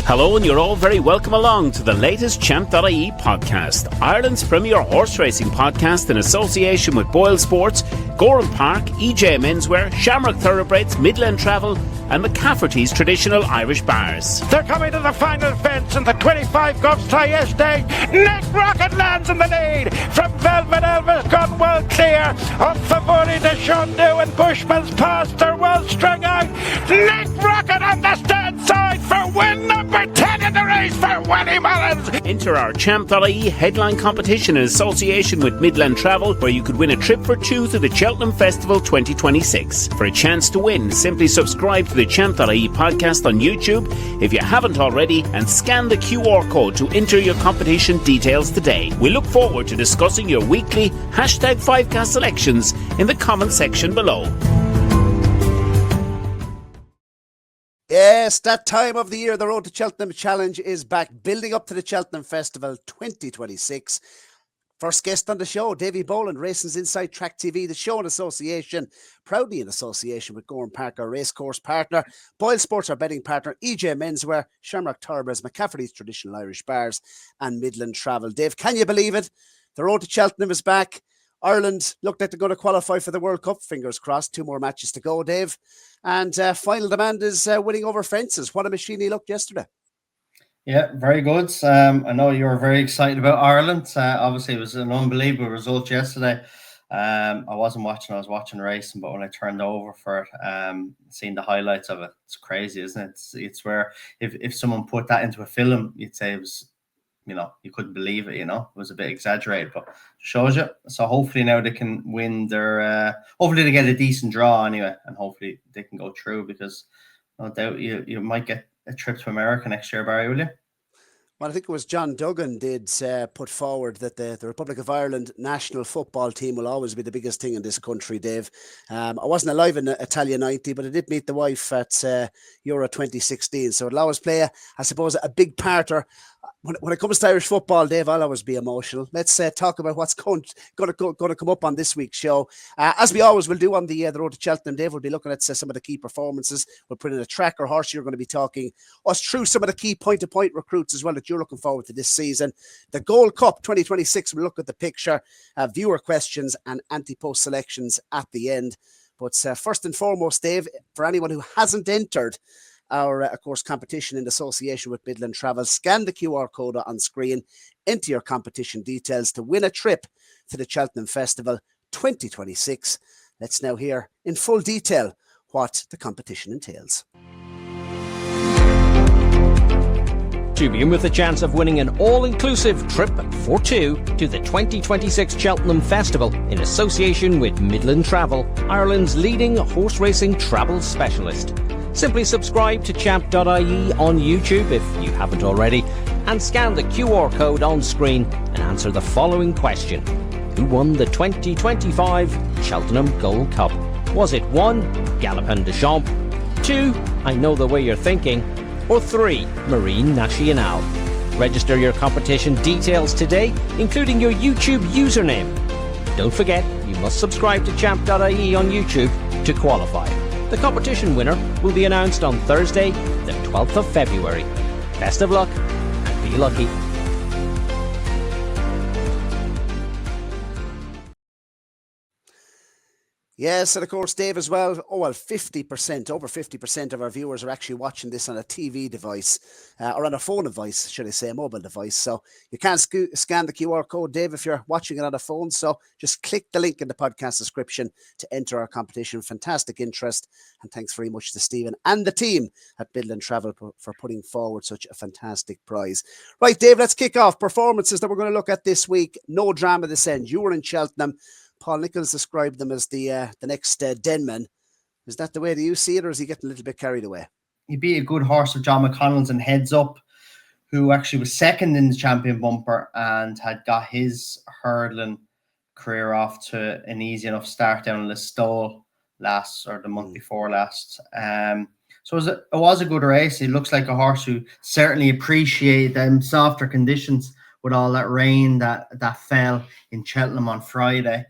Hello, and you're all very welcome along to the latest Champ.ie podcast, Ireland's premier horse racing podcast in association with Boylesports, Gordon Park, EJ Menswear, Shamrock Thoroughbreds, Midland Travel and McCafferty's traditional Irish bars. They're coming to the final fence in the 25 Govs Tie Estate. Nick Rocket lands in the lead from Velvet Elvis, gone well clear of Favori de Shondu and Bushman's Pass. They're well strung out. Nick Rocket on the stand side for win number 10 in the race for Willie Mullins. Enter our Champ.ie headline competition in association with Midland Travel, where you could win a trip for two to the Cheltenham Festival 2026. For a chance to win, simply subscribe to the Champ.ie podcast on YouTube if you haven't already, and scan the QR code to enter your competition details today. We look forward to discussing your weekly #5cast selections in the comment section below. Yes, that time of the year, the Road to Cheltenham Challenge is back, building up to the Cheltenham Festival 2026. First guest on the show, Davy Boland, Racing's Inside Track TV, the show in association, proudly in association with Gordon Park, our racecourse partner, Boylesports, our betting partner, EJ Menswear, Shamrock Thoroughbreds, McCafferty's traditional Irish bars, and Midland Travel. Dave, can you believe it? The Road to Cheltenham is back. Ireland looked like they're going to qualify for the World Cup. Fingers crossed. 2 more matches to go, Dave. And Final Demand is winning over fences. What a machine he looked yesterday. Yeah, very good. I know you were very excited about Ireland. Obviously, it was an unbelievable result yesterday. I wasn't watching, I was watching racing, but when I turned over for it, seeing the highlights of it, it's crazy, isn't it? It's where if someone put that into a film, you'd say it was, you couldn't believe it, it was a bit exaggerated, but shows you. So hopefully now they can win their, hopefully they get a decent draw anyway, and hopefully they can go through, because no doubt you might get a trip to America next year, Barry, will you? Well, I think it was John Duggan did put forward that the Republic of Ireland national football team will always be the biggest thing in this country, Dave. I wasn't alive in Italia 90, but I did meet the wife at Euro 2016. So it'll always play, I suppose, a big part. Or when it comes to Irish football, Dave, I'll always be emotional. Let's talk about what's going to come up on this week's show. As we always will do on the Road to Cheltenham, Dave, we'll be looking at some of the key performances. We'll put in a track or horse. You're going to be talking us through some of the key point-to-point recruits as well that you're looking forward to this season. The Gold Cup 2026, we'll look at the picture, viewer questions and Ante-Post Selections at the end. But first and foremost, Dave, for anyone who hasn't entered our, of course, competition in association with Midland Travel, scan the QR code on screen, enter your competition details to win a trip to the Cheltenham Festival 2026. Let's now hear in full detail what the competition entails. To begin with the chance of winning an all-inclusive trip for two to the 2026 Cheltenham Festival in association with Midland Travel, Ireland's leading horse racing travel specialist. Simply subscribe to Champ.ie on YouTube if you haven't already, and scan the QR code on screen and answer the following question. Who won the 2025 Cheltenham Gold Cup? Was it 1. Galopin de Champ, 2. I Know the Way You're Thinking, or 3. Marine Nationale? Register your competition details today, including your YouTube username. Don't forget, you must subscribe to Champ.ie on YouTube to qualify. The competition winner will be announced on Thursday, the 12th of February. Best of luck and be lucky. Yes, and of course, Dave, as well, 50%, over 50% of our viewers are actually watching this on a TV device, or on a phone device, should I say, a mobile device. So you can't scan the QR code, Dave, if you're watching it on a phone. So just click the link in the podcast description to enter our competition. Fantastic interest. And thanks very much to Stephen and the team at Midland Travel for putting forward such a fantastic prize. Right, Dave, let's kick off. Performances that we're going to look at this week. No drama this end. You were in Cheltenham. Paul Nichols described them as the next Denman. Is that the way that you see it, or is he getting a little bit carried away? He beat a good horse of John McConnell's and Heads Up, who actually was second in the champion bumper and had got his hurdling career off to an easy enough start down in Listowel the month before last. So it was a good race. He looks like a horse who certainly appreciated them softer conditions with all that rain that fell in Cheltenham on Friday.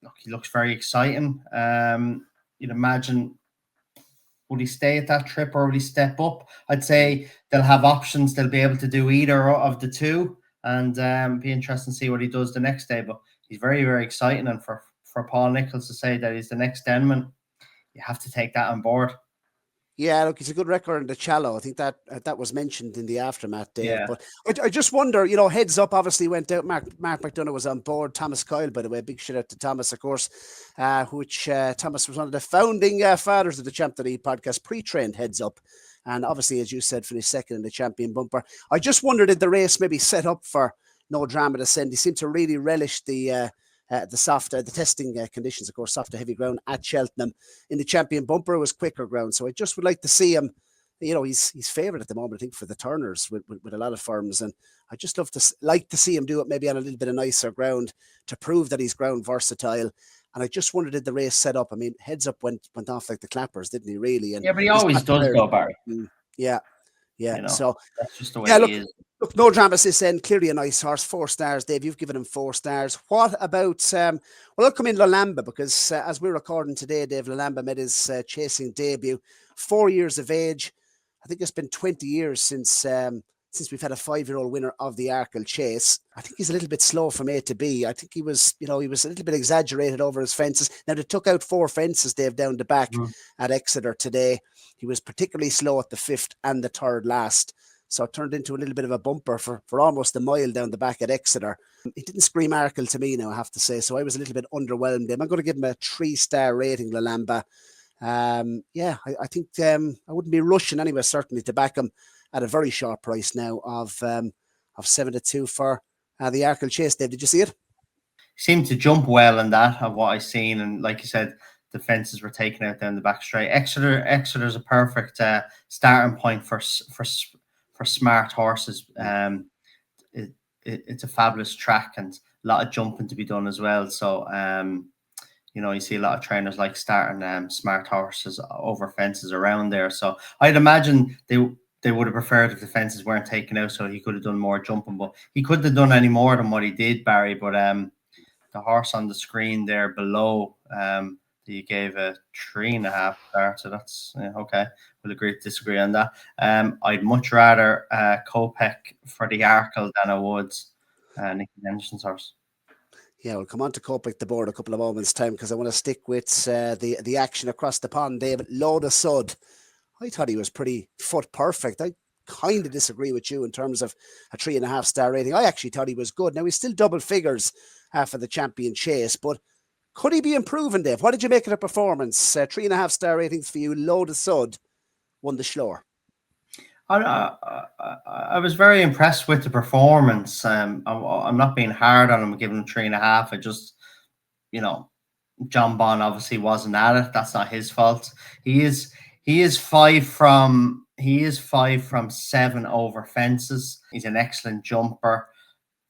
Look, he looks very exciting. You'd imagine would he stay at that trip or would he step up? I'd say they'll have options. They'll be able to do either of the two, and be interesting to see what he does the next day. But he's very, very exciting, and for Paul Nicholls to say that he's the next Denman, you have to take that on board. Yeah, look, it's a good record in the Challow. I think that that was mentioned in the aftermath, Dave. Yeah. But I just wonder, heads up obviously went out. Mark McDonough was on board. Thomas Kyle, by the way, big shout out to Thomas, of course, which Thomas was one of the founding fathers of the Champ.ie podcast, pre-trained heads up. And obviously, as you said, finished second in the champion bumper. I just wondered, did the race maybe set up for no drama descent? He seemed to really relish the testing conditions, of course, soft to heavy ground at Cheltenham. In the champion bumper, it was quicker ground. So I just would like to see him. He's favoured at the moment, I think, for the turners with a lot of firms, and I just like to see him do it maybe on a little bit of nicer ground to prove that he's ground versatile. And I just wondered, did the race set up? I mean, heads up went off like the clappers, didn't he? Really? And yeah, but he always does go, Barry. Yeah. So that's just the way he is. Look, no dramas this end. Clearly a nice horse. 4 stars, Dave. You've given him 4 stars. What about, I'll come in Lalamba, because as we're recording today, Dave, Lalamba made his chasing debut. 4 years of age. I think it's been 20 years since we've had a 5-year-old winner of the Arkle Chase. I think he's a little bit slow from A to B. I think he was a little bit exaggerated over his fences. Now, they took out 4 fences, Dave, down the back at Exeter today. He was particularly slow at the 5th and the 3rd last. So it turned into a little bit of a bumper for almost a mile down the back at Exeter. He didn't scream Arkle to me now, I have to say. So I was a little bit underwhelmed. I'm going to give him a 3-star rating, Lalamba. I think I wouldn't be rushing anyway, certainly, to back him at a very sharp price now of 7-2 for the Arkle Chase. Dave, did you see it? He seemed to jump well in that of what I seen, and like you said, the fences were taken out down the back straight. Exeter's a perfect starting point for smart horses. It's a fabulous track and a lot of jumping to be done as well. So you see a lot of trainers like starting smart horses over fences around there. So I'd imagine they would have preferred if the fences weren't taken out, so he could have done more jumping. But he couldn't have done any more than what he did, Barry. But the horse on the screen there below, you gave a 3.5 star, so that's okay. We'll agree to disagree on that. I'd much rather Kopek for the Arkle than I would Nicky Henderson's horse. Yeah, we'll come on to Kopek the board a couple of moments' time, because I want to stick with the action across the pond. David, Load of Sud. I thought he was pretty foot perfect. I kind of disagree with you in terms of a 3.5 star rating. I actually thought he was good. Now, he's still double figures for the champion chase, but could he be improving, Dave? What did you make of the performance? 3.5 star ratings for you. Load of Sud won the Shloer. I was very impressed with the performance. I'm not being hard on him, giving him 3.5. I just, John Bond obviously wasn't at it. That's not his fault. He is 5 from 7 over fences. He's an excellent jumper.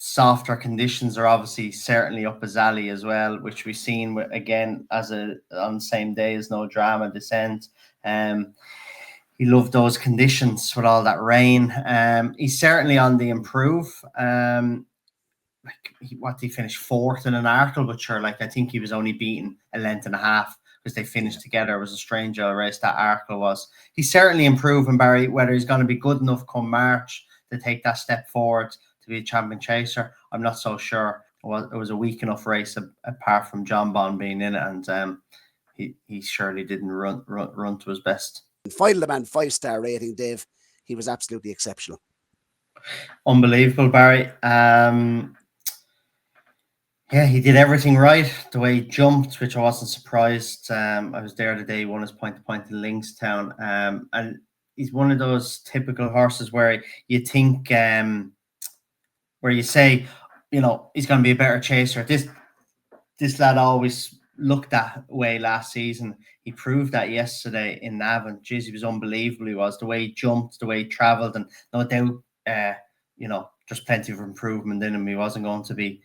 Softer conditions are obviously certainly up his alley as well, which we've seen again on the same day as No Drama Descent. He loved those conditions with all that rain. He's certainly on the improve. He finished 4th in an Arkle, but sure, I think he was only beaten a length and a half because they finished together. It was a strange race that Arkle was. He's certainly improving, Barry. Whether he's going to be good enough come March to take that step forward to be a champion chaser, I'm not so sure. It was a weak enough race apart from John Bond being in it, and he surely didn't run to his best. Final man 5-star rating, Dave. He was absolutely exceptional. Unbelievable, Barry. He did everything right. The way he jumped, which I wasn't surprised. I was there the day he won his point-to-point in Linkstown. And he's one of those typical horses where you think, where you say, he's going to be a better chaser. This lad always looked that way last season. He proved that yesterday in Navan. Jeez, he was unbelievable. He was. The way he jumped, the way he travelled, and no doubt, there's plenty of improvement in him. He wasn't going to be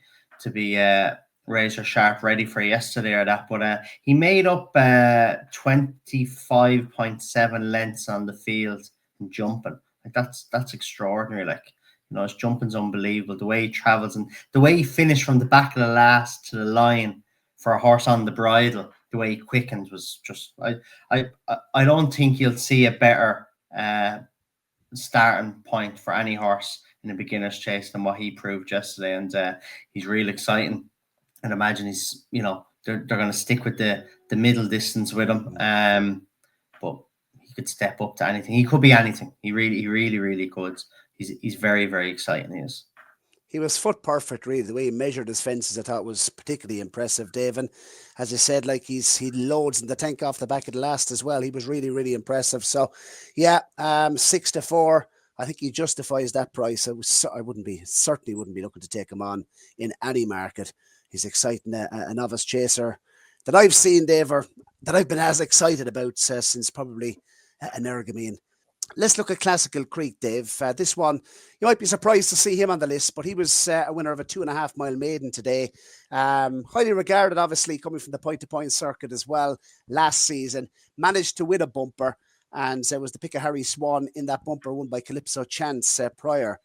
razor sharp ready for yesterday or that, but he made up 25.7 lengths on the field and jumping. That's extraordinary. His jumping's unbelievable. The way he travels and the way he finished from the back of the last to the line for a horse on the bridle, the way he quickened was just. I don't think you'll see a better starting point for any horse in a beginner's chase than what he proved yesterday, and he's real exciting. And imagine he's, they're going to stick with the middle distance with him, but he could step up to anything. He could be anything. He really could. He's very, very exciting. He is. He was foot perfect, really. The way he measured his fences, I thought was particularly impressive, Dave. And as I said, like he loads in the tank off the back of the last as well. He was really, really impressive. So, yeah, 6-4. I think he justifies that price. I certainly wouldn't be looking to take him on in any market. He's exciting, a novice chaser that I've seen, Dave, or that I've been as excited about since probably Energamine. Let's look at Classical Creek, Dave. This one, you might be surprised to see him on the list, but he was a winner of a 2.5 mile maiden today. Highly regarded, obviously, coming from the point-to-point circuit as well last season. Managed to win a bumper, and was the pick of Harry Swan in that bumper won by Calypso Chance prior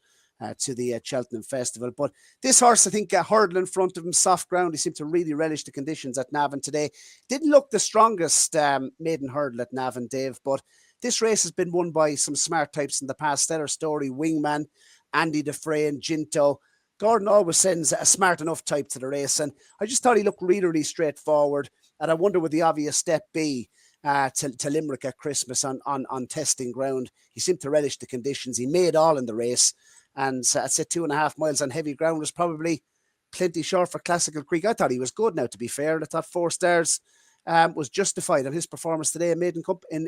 to the Cheltenham Festival. But this horse, I think, hurdle in front of him, soft ground. He seemed to really relish the conditions at Navan today. Didn't look the strongest maiden hurdle at Navan, Dave, but this race has been won by some smart types in the past. Stellar Story, Wingman, Andy Dufresne, Ginto. Gordon always sends a smart enough type to the race, and I just thought he looked really, really straightforward. And I wonder would the obvious step be to Limerick at Christmas on testing ground. He seemed to relish the conditions. He made all in the race, and I'd say 2.5 miles on heavy ground was probably plenty short for Classical Creek. I thought he was good now, to be fair, and I thought 4 stars was justified on his performance today in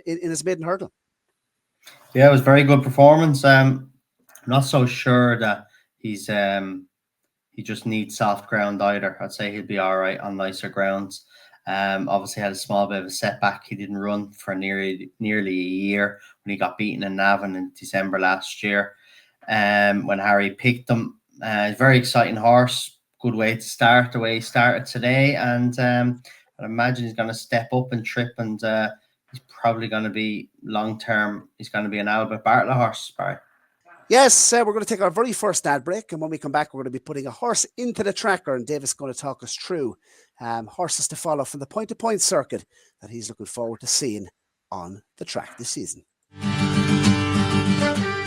his maiden hurdle. Yeah, it was a very good performance. I'm not so sure that he just needs soft ground either. I'd say he'll be all right on nicer grounds. Obviously had a small bit of a setback. He didn't run for nearly a year when he got beaten in Navan in December last year. When Harry picked him, very exciting horse. Good way to start the way he started today, and I imagine he's going to step up and trip, and he's probably going to be long-term. He's going to be an Albert Bartlett horse, Barry. Yes, we're going to take our very first ad break, and when we come back, we're going to be putting a horse into the tracker, and David's going to talk us through horses to follow from the point-to-point circuit that he's looking forward to seeing on the track this season.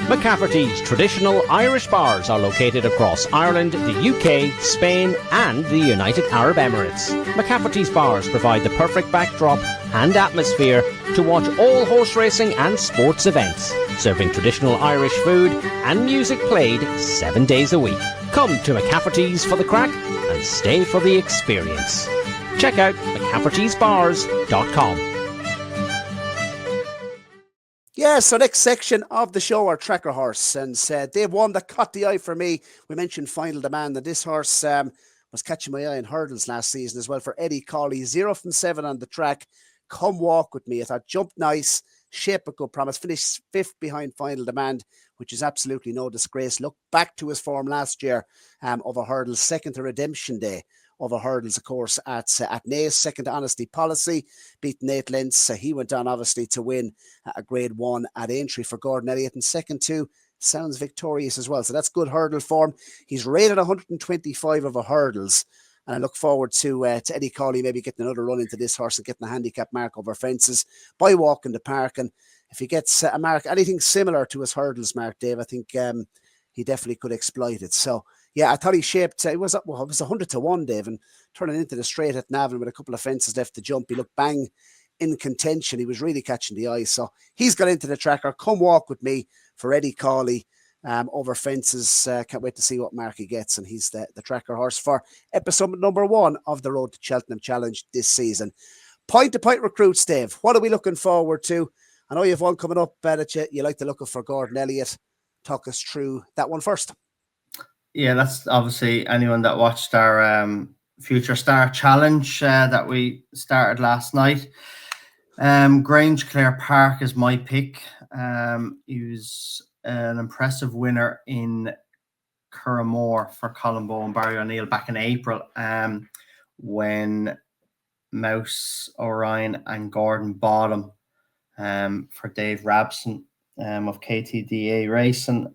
McCafferty's traditional Irish bars are located across Ireland, the UK, Spain and the United Arab Emirates. McCafferty's bars provide the perfect backdrop and atmosphere to watch all horse racing and sports events, serving traditional Irish food and music played 7 days a week. Come to McCafferty's for the crack and stay for the experience. Check out mcCafferty'sbars.com. Yeah, so next section of the show, our tracker horse, and they've one that caught the eye for me. We mentioned Final Demand, and this horse was catching my eye in hurdles last season as well for Eddie Cawley. 0 from 7 on the track. Come Walk With Me. I thought jumped nice, shape a good promise, finished 5th behind Final Demand, which is absolutely no disgrace. Look back to his form last year over hurdles, second to Redemption Day over hurdles, of course, at Naas, second to Honesty Policy, beaten 8 lengths. He went on, obviously, to win a Grade 1 at Aintree for Gordon Elliott, and second to Sounds Victorious as well. So that's good hurdle form. He's rated 125 over hurdles, and I look forward to Eddie Cawley maybe getting another run into this horse and getting a handicap mark over fences by walking the park. And if he gets a mark, anything similar to his hurdles mark, Dave, I think he definitely could exploit it. So, yeah, I thought he shaped, it was 100 to 1, Dave, and turning into the straight at Navan with a couple of fences left to jump. He looked bang in contention. He was really catching the eye. So he's got into the tracker. Come Walk With Me for Eddie Cawley over fences. Can't wait to see what mark he gets. And he's the tracker horse for episode number 1 of the Road to Cheltenham Challenge this season. Point-to-point recruits, Dave. What are we looking forward to? I know you have one coming up that you like to look for Gordon Elliott. Talk us through that one first. Yeah, that's obviously anyone that watched our Future Star Challenge that we started last night. Grange Clare Park is my pick. He was an impressive winner in Curramore for Colin Bowe and Barry O'Neill back in April when Mouse Orion and Gordon bought him for Dave Rabson of KTDA Racing.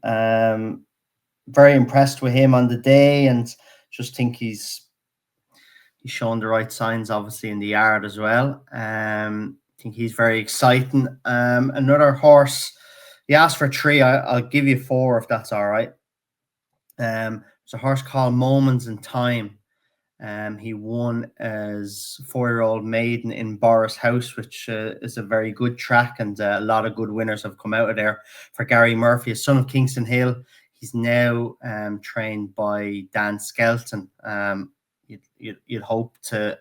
Very impressed with him on the day, and just think he's He's shown the right signs, obviously, in the yard as well. I think he's very exciting. Another horse, he asked for 3. I'll give you 4 if that's all right. There's a horse called Moments in Time. He won as 4-year-old maiden in Boris House, which is a very good track, and a lot of good winners have come out of there for Gary Murphy, a son of Kingston Hill. He's now trained by Dan Skelton. You'd hope to.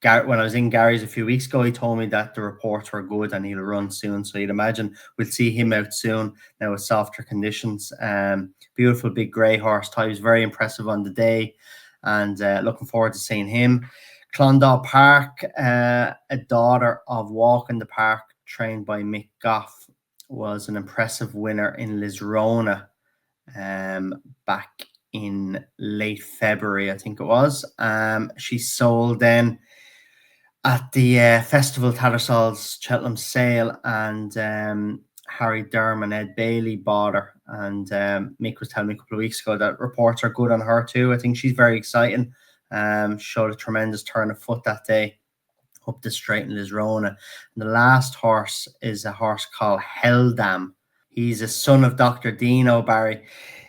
When I was in Gary's a few weeks ago, he told me that the reports were good and he'll run soon. So you'd imagine we'll see him out soon now with softer conditions. Beautiful big grey horse. He was very impressive on the day, and looking forward to seeing him. Clondalk Park, a daughter of Walk in the Park, trained by Mick Goff, was an impressive winner in Lisrona back in late February, I think it was. She sold then at the Festival Tattersall's Cheltenham Sale, and Harry Durham and Ed Bailey bought her. And Mick was telling me a couple of weeks ago that reports are good on her too. I think she's very exciting. Showed a tremendous turn of foot that day up the straight in Lisrona. And the last horse is a horse called Heldam. He's a son of Dr. Dean O'Barry.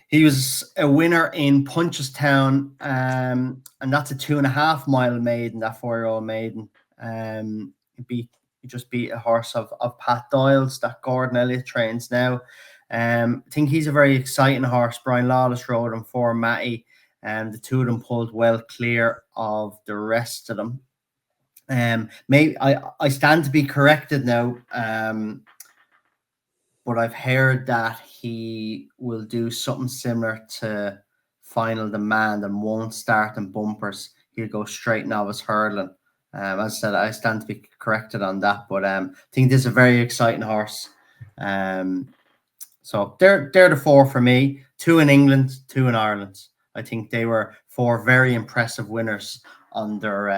He was a winner in Punchestown, and that's a 2.5 mile maiden, that 4-year-old maiden. He just beat a horse of Pat Doyle's that Gordon Elliott trains now. I think he's a very exciting horse. Brian Lawless rode him for Matty, and the two of them pulled well clear of the rest of them. Maybe I stand to be corrected now, but I've heard that he will do something similar to Final Demand and won't start in bumpers. He'll go straight novice hurdling. As I said, I stand to be corrected on that, but I think this is a very exciting horse. So they're the 4 for me. 2 in England, 2 in Ireland. I think they were 4 very impressive winners on their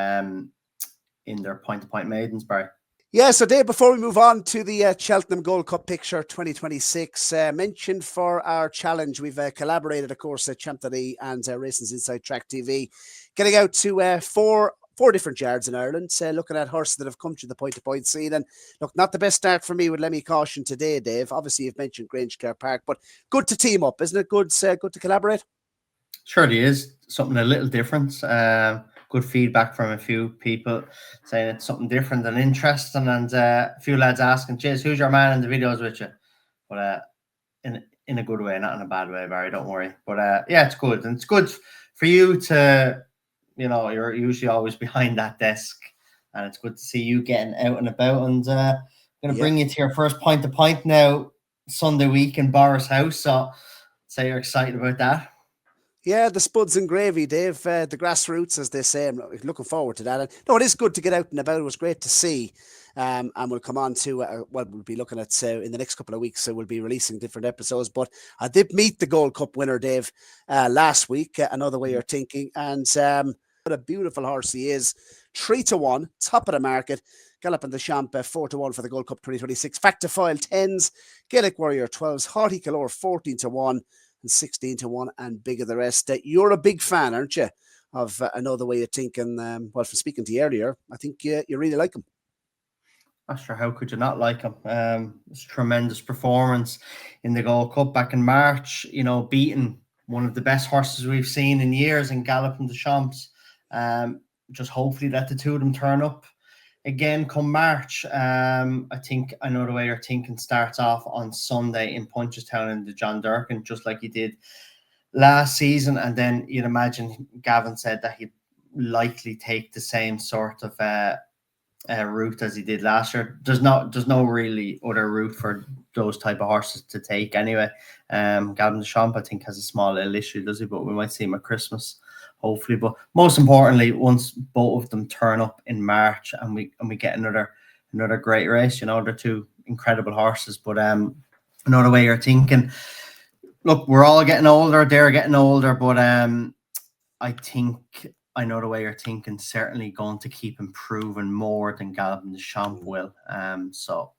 in their point-to-point maidens, Barry. Yeah, so Dave, before we move on to the Cheltenham Gold Cup picture 2026, mentioned for our challenge, we've collaborated, of course, at Champ.ie and Racing's Inside Track TV, getting out to four different yards in Ireland, looking at horses that have come to the point-to-point scene. And look, not the best start for me with Lemmy Caution today, Dave. Obviously, you've mentioned Grangecare Park, but good to team up, isn't it? Good to collaborate. Surely is something a little different. Good feedback from a few people saying it's something different and interesting, and a few lads asking, "Jeez, who's your man in the videos with you?" But in a good way, not in a bad way, Barry. Don't worry. But yeah, it's good, and it's good for you to, you're usually always behind that desk, and it's good to see you getting out and about. And I'm going to bring you to your first point-to-point now, Sunday week in Boris House. So say you're excited about that. Yeah, the spuds and gravy, Dave. The grassroots, as they say. I'm looking forward to that. And no, it is good to get out and about. It was great to see. And we'll come on to what we'll be looking at in the next couple of weeks. So we'll be releasing different episodes. But I did meet the Gold Cup winner, Dave, last week. Another way you're thinking. And what a beautiful horse he is. 3-1, top of the market. Galloping the Champ, 4-1 for the Gold Cup 2026. Factor File 10s. Gaelic Warrior 12s. Haughty Calor 14-1. And 16-1, and bigger the rest. You're a big fan, aren't you, of Another Way of Thinking? Well, from speaking to you earlier, I think you really like him. Not sure how could you not like him. It's a tremendous performance in the Gold Cup back in March. Beating one of the best horses we've seen in years and galloping the Champs. Just hopefully that the two of them turn up again come March. I think Another Way You're Thinking starts off on Sunday in Punchestown in the John Durkin, just like he did last season. And then you'd imagine Gavin said that he'd likely take the same sort of route as he did last year. There's no really other route for those type of horses to take anyway. Gavin Deschamps, I think, has a small little issue, does he? But we might see him at Christmas, hopefully. But most importantly, once both of them turn up in March and we get another great race, they're two incredible horses. But Another Way You're Thinking, look, we're all getting older, they're getting older, but I think Another Way You're Thinking certainly going to keep improving more than Gavin Deschamps will. So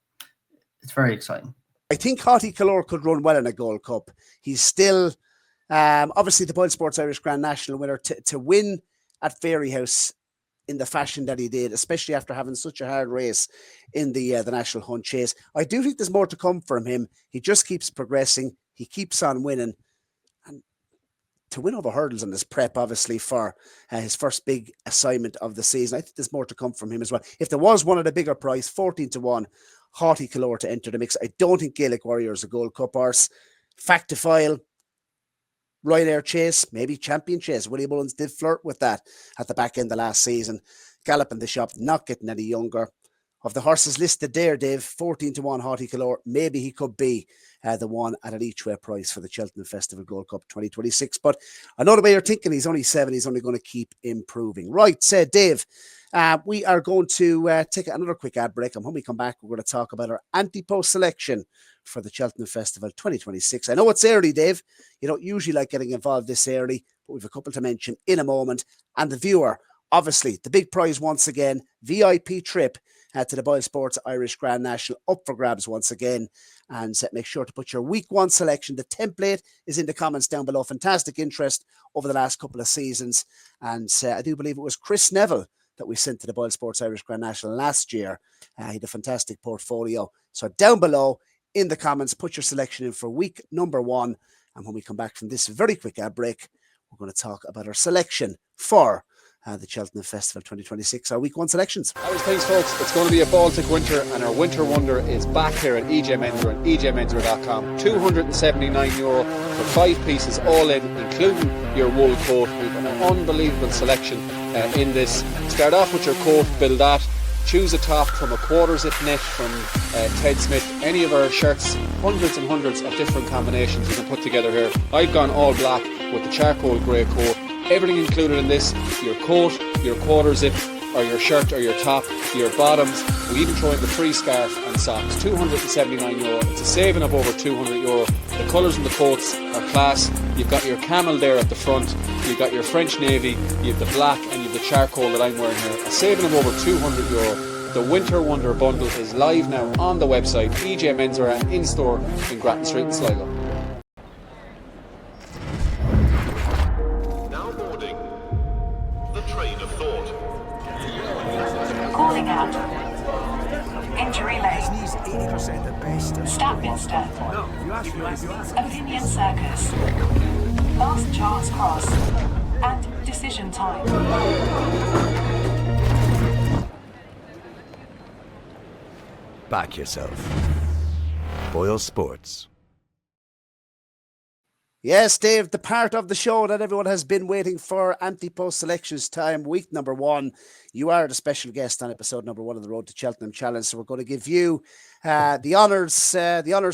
it's very exciting. I think Haughty Calor could run well in a Gold Cup. He's still obviously the Boylesports Irish Grand National winner. To win at Fairyhouse in the fashion that he did, especially after having such a hard race in the National Hunt Chase. I do think there's more to come from him. He just keeps progressing. He keeps on winning. And to win over hurdles in this prep, obviously, for his first big assignment of the season, I think there's more to come from him as well. If there was one at a bigger price, 14-1, Haughty Calore to enter the mix. I don't think Gaelic Warrior is a Gold Cup horse. Factifile, Ryanair Chase, maybe Champion Chase. Willie Mullins did flirt with that at the back end of last season. Galloping the shop, not getting any younger. Of the horses listed there, Dave, 14-1 Haughty Calore, maybe he could be the one at an each-way price for the Cheltenham Festival Gold Cup 2026. But I know the way you're thinking, he's only 7, he's only going to keep improving. Right, said Dave, we are going to take another quick ad break, and when we come back, we're going to talk about our Ante-Post selection for the Cheltenham Festival 2026. I know it's early, Dave. You don't usually like getting involved this early, but we've a couple to mention in a moment. And the viewer, obviously, the big prize once again, VIP trip to the Boylesports Irish Grand National, up for grabs once again. And make sure to put your week 1 selection. The template is in the comments down below. Fantastic interest over the last couple of seasons. And I do believe it was Chris Neville that we sent to the Boylesports Irish Grand National last year. He had a fantastic portfolio. So down below in the comments, put your selection in for week number 1. And when we come back from this very quick ad break, we're going to talk about our selection for the Cheltenham Festival 2026, our week 1 selections. How's things, folks? It's going to be a Baltic winter, and our winter wonder is back here at EJ Menswear and ejmenswear.com. €279 for 5 pieces all in, including your wool coat. We've got an unbelievable selection in this. Start off with your coat, build that. Choose a top from a quarter zip net from Ted Smith. Any of our shirts, hundreds and hundreds of different combinations you can put together here. I've gone all black with the charcoal grey coat. Everything included in this, your coat, your quarter zip, or your shirt or your top, your bottoms. We even throw in the free scarf and socks. €279. It's a saving of over €200. The colours in the coats are class. You've got your camel there at the front. You've got your French navy. You've the black and you've the charcoal that I'm wearing here. A saving of over €200. The Winter Wonder Bundle is live now on the website, EJ Menswear, and in-store in Grattan Street in Sligo. Calling out. Injury lane. Statminster. Opinion Circus. Last Chance Cross. And decision time. Back yourself. Boyle Sports. Yes, Dave, the part of the show that everyone has been waiting for, Ante-Post Selections time, week number 1. You are the special guest on episode number 1 of the Road to Cheltenham Challenge, so we're going to give you the honours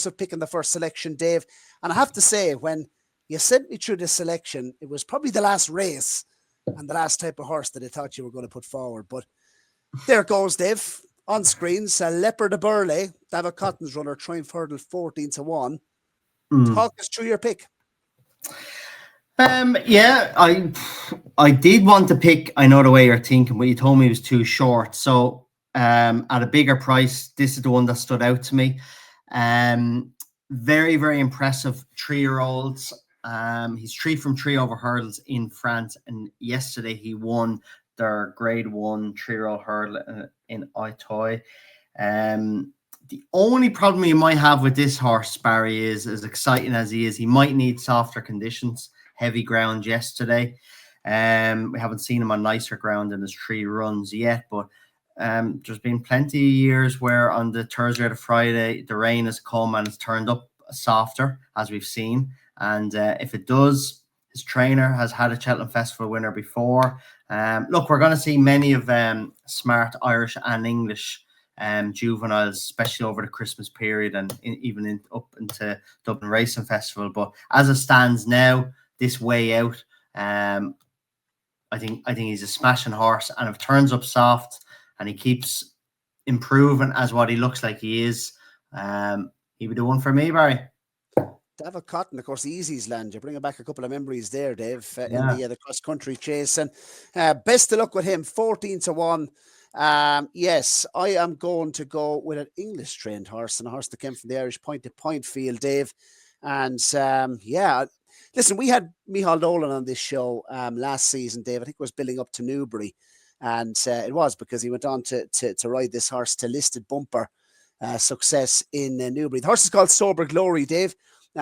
of picking the first selection, Dave. And I have to say, when you sent me through this selection, it was probably the last race and the last type of horse that I thought you were going to put forward. But there it goes, Dave. On screens, Leopard Du Berlais, David Cotton's runner, Triumph Hurdle 14-1. Talk us through your pick. Yeah, I did want to pick. I know the way you're thinking, but you told me it was too short. So at a bigger price, this is the one that stood out to me. Very, very impressive 3-year-olds. He's 3 from 3 over hurdles in France, and yesterday he won their grade 1 3-year-old hurdle in Auteuil. The only problem you might have with this horse, Barry, is as exciting as he is, he might need softer conditions. Heavy ground yesterday. We haven't seen him on nicer ground in his 3 runs yet, but there's been plenty of years where on the Thursday or the Friday, the rain has come and it's turned up softer, as we've seen. And if it does, his trainer has had a Cheltenham Festival winner before. Look, we're going to see many of smart Irish and English juveniles, especially over the Christmas period and even up into Dublin Racing Festival. But as it stands now, this way out, I think he's a smashing horse, and if it turns up soft and he keeps improving as what he looks like he is, he'd be the one for me, Barry. David Cotton, of course, the Easy's land. You're bringing back a couple of memories there, Dave, in the cross-country chase. And best of luck with him, 14-1. Yes, I am going to go with an English-trained horse, and a horse that came from the Irish point-to-point field, Dave. And listen, we had Micheál Dolan on this show last season, Dave. I think it was building up to Newbury. And it was because he went on to ride this horse to listed bumper success in Newbury. The horse is called Sober Glory, Dave.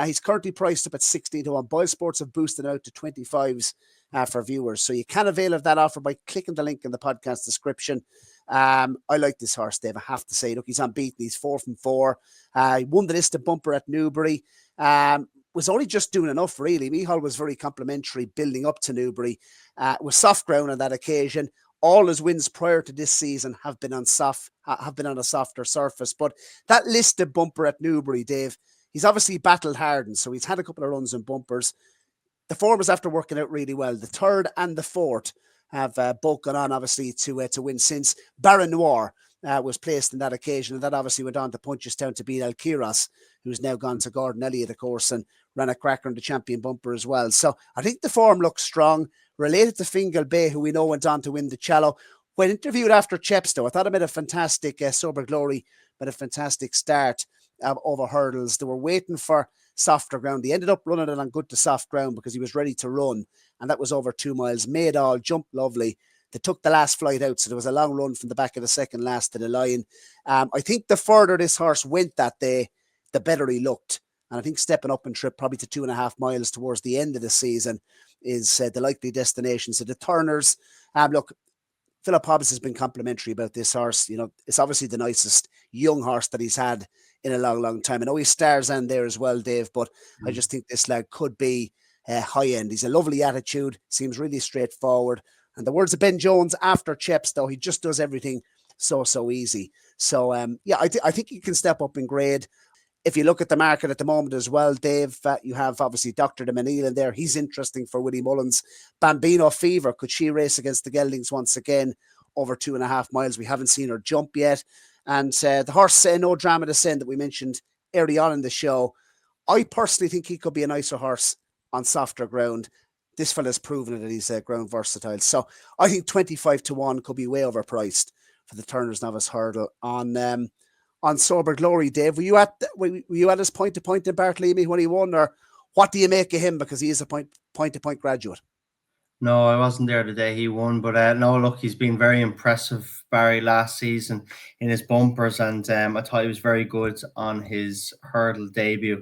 He's currently priced up at 16 to 1. Boylesports have boosted out to 25s for viewers. So you can avail of that offer by clicking the link in the podcast description. I like this horse, Dave, I have to say. Look, he's unbeaten. He's 4 from 4. He won the listed bumper at Newbury. Was only just doing enough, really. Michal was very complimentary building up to Newbury. Was soft ground on that occasion. All his wins prior to this season have been on a softer surface. But that listed bumper at Newbury, Dave, he's obviously battled hard, and so he's had a couple of runs in bumpers. The form is after working out really well. The third and the fourth have both gone on, obviously, to win since. Baron Noir was placed in that occasion, and that obviously went on to Punchestown to beat El Kiras, who's now gone to Gordon Elliott, of course, and ran a cracker in the champion bumper as well. So I think the form looks strong. Related to Fingal Bay, who we know went on to win the Cello. When interviewed after Chepstow, I thought it made a fantastic Sober Glory, but a fantastic start over hurdles. They were waiting for softer ground. He ended up running it on good to soft ground because he was ready to run, and that was over 2 miles. Made all, jumped lovely. They took the last flight out, so there was a long run from the back of the second last to the line. I think the further this horse went that day, the better he looked. And I think stepping up in trip probably to 2.5 miles towards the end of the season is the likely destination. So the Turners, look, Philip Hobbs has been complimentary about this horse. You know, it's obviously the nicest young horse that he's had in a long, long time. I know he stars in there as well, Dave, but I just think this lad could be high end. He's a lovely attitude, seems really straightforward. And the words of Ben Jones after Chepstow, he just does everything so easy. So, I think he can step up in grade. If you look at the market at the moment as well, Dave, you have obviously Dr. de Menil in there. He's interesting for Willie Mullins. Bambino Fever, could she race against the Geldings once again over 2.5 miles? We haven't seen her jump yet. And the horse, No Drama Descend, that we mentioned early on in the show, I personally think he could be a nicer horse on softer ground. This fella's proven that he's ground versatile. So I think 25 to 1 could be way overpriced for the Turner's Novice Hurdle on Sober Glory. Dave, were you at his point to point in Bartlemy when he won, or what do you make of him, because he is a point to point graduate? No, I wasn't there the day he won, but no, look, he's been very impressive, Barry, last season in his bumpers, and I thought he was very good on his hurdle debut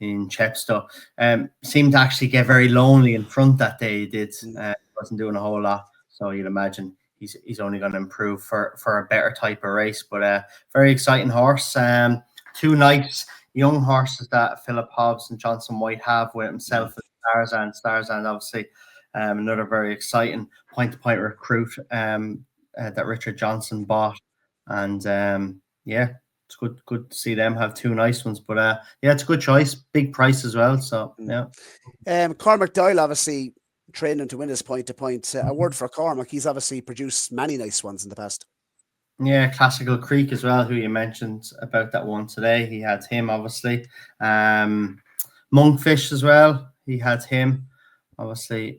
in Chepstow. Seemed to actually get very lonely in front that day. He did. Wasn't doing a whole lot, so you'd imagine he's only going to improve for a better type of race. But very exciting horse. Two nice young horses that Philip Hobbs and Johnson White have with himself and Starzan, obviously. Another very exciting point-to-point recruit that Richard Johnson bought. And it's good to see them have two nice ones. But it's a good choice. Big price as well. So, yeah. Cormac Doyle, obviously, training to win his point-to-point. A word for Cormac. He's obviously produced many nice ones in the past. Yeah, Classical Creek as well, who you mentioned about that one today. He had him, obviously. Monkfish as well. He had him. Obviously,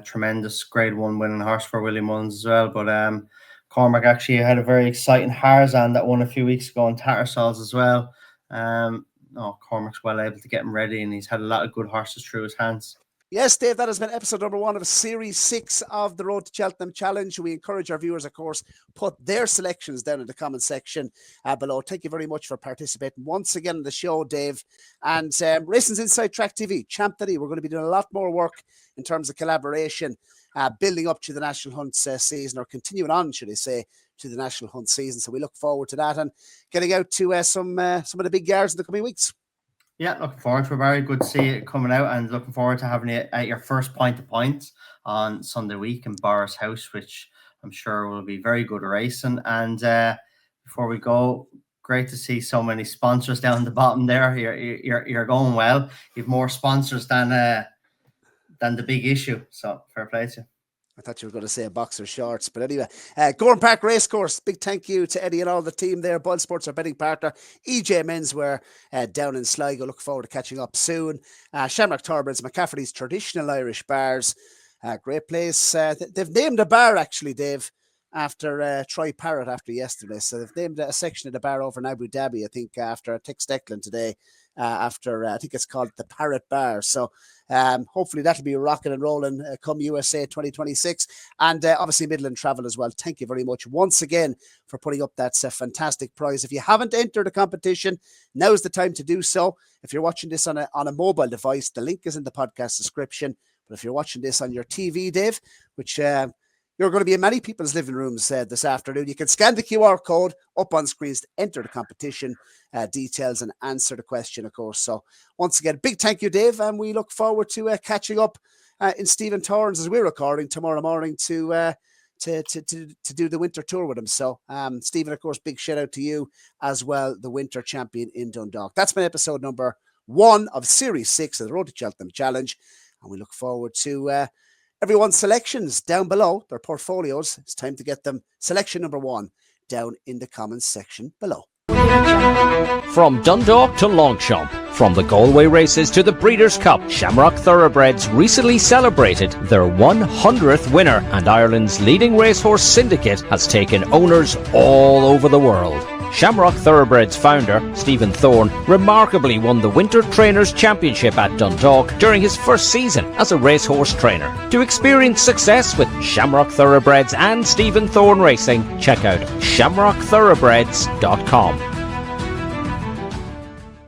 tremendous Grade 1 winning horse for Willie Mullins as well. But Cormac actually had a very exciting Harzan that won a few weeks ago in Tattersalls as well. Cormac's well able to get him ready, and he's had a lot of good horses through his hands. Yes, Dave, that has been episode number 1 of Series 6 of the Road to Cheltenham Challenge. We encourage our viewers, of course, put their selections down in the comment section below. Thank you very much for participating once again in the show, Dave. And Racing's Inside Track TV, Champ.ie, we're going to be doing a lot more work in terms of collaboration, building up to the National Hunt season, or continuing on, should I say, to the National Hunt season. So we look forward to that and getting out to some of the big yards in the coming weeks. Yeah, looking forward to it, Barry. Good to see it coming out, and looking forward to having it at your first point-to-point on Sunday week in Boris House, which I'm sure will be very good racing. And before we go, great to see so many sponsors down the bottom there. You're going well. You've more sponsors than the big issue. So fair play to you. I thought you were going to say boxer shorts, but anyway, Gorham Park Racecourse, big thank you to Eddie and all the team there. Boylesports, our betting partner. EJ Menswear down in Sligo. Look forward to catching up soon. Shamrock Turbans, McCafferty's Traditional Irish Bars. Great place. They've named a bar, actually, Dave, after Troy Parrott after yesterday. So they've named a section of the bar over in Abu Dhabi, I think, after Tex Declan today. after, I think it's called the Parrot Bar. So hopefully that'll be rocking and rolling come USA 2026. And obviously Midland Travel as well. Thank you very much once again for putting up that fantastic prize. If you haven't entered the competition, now's the time to do so. If you're watching this on a mobile device, the link is in the podcast description. But if you're watching this on your TV, Dave, which you're going to be in many people's living rooms this afternoon, you can scan the QR code up on screens to enter the competition details and answer the question, of course. So once again, big thank you, Dave, and we look forward to catching up in Stephen Torrance as we're recording tomorrow morning to do the winter tour with him. So Stephen, of course, big shout out to you as well, the winter champion in Dundalk. That's been episode number 1 of Series 6 of the Road to Cheltenham Challenge, and we look forward to everyone's selections down below, their portfolios. It's time to get them. Selection number 1 down in the comments section below. From Dundalk to Longchamp, from the Galway races to the Breeders' Cup, Shamrock Thoroughbreds recently celebrated their 100th winner, and Ireland's leading racehorse syndicate has taken owners all over the world. Shamrock Thoroughbreds founder Stephen Thorne remarkably won the Winter Trainers' Championship at Dundalk during his first season as a racehorse trainer. To experience success with Shamrock Thoroughbreds and Stephen Thorne Racing, check out shamrockthoroughbreds.com.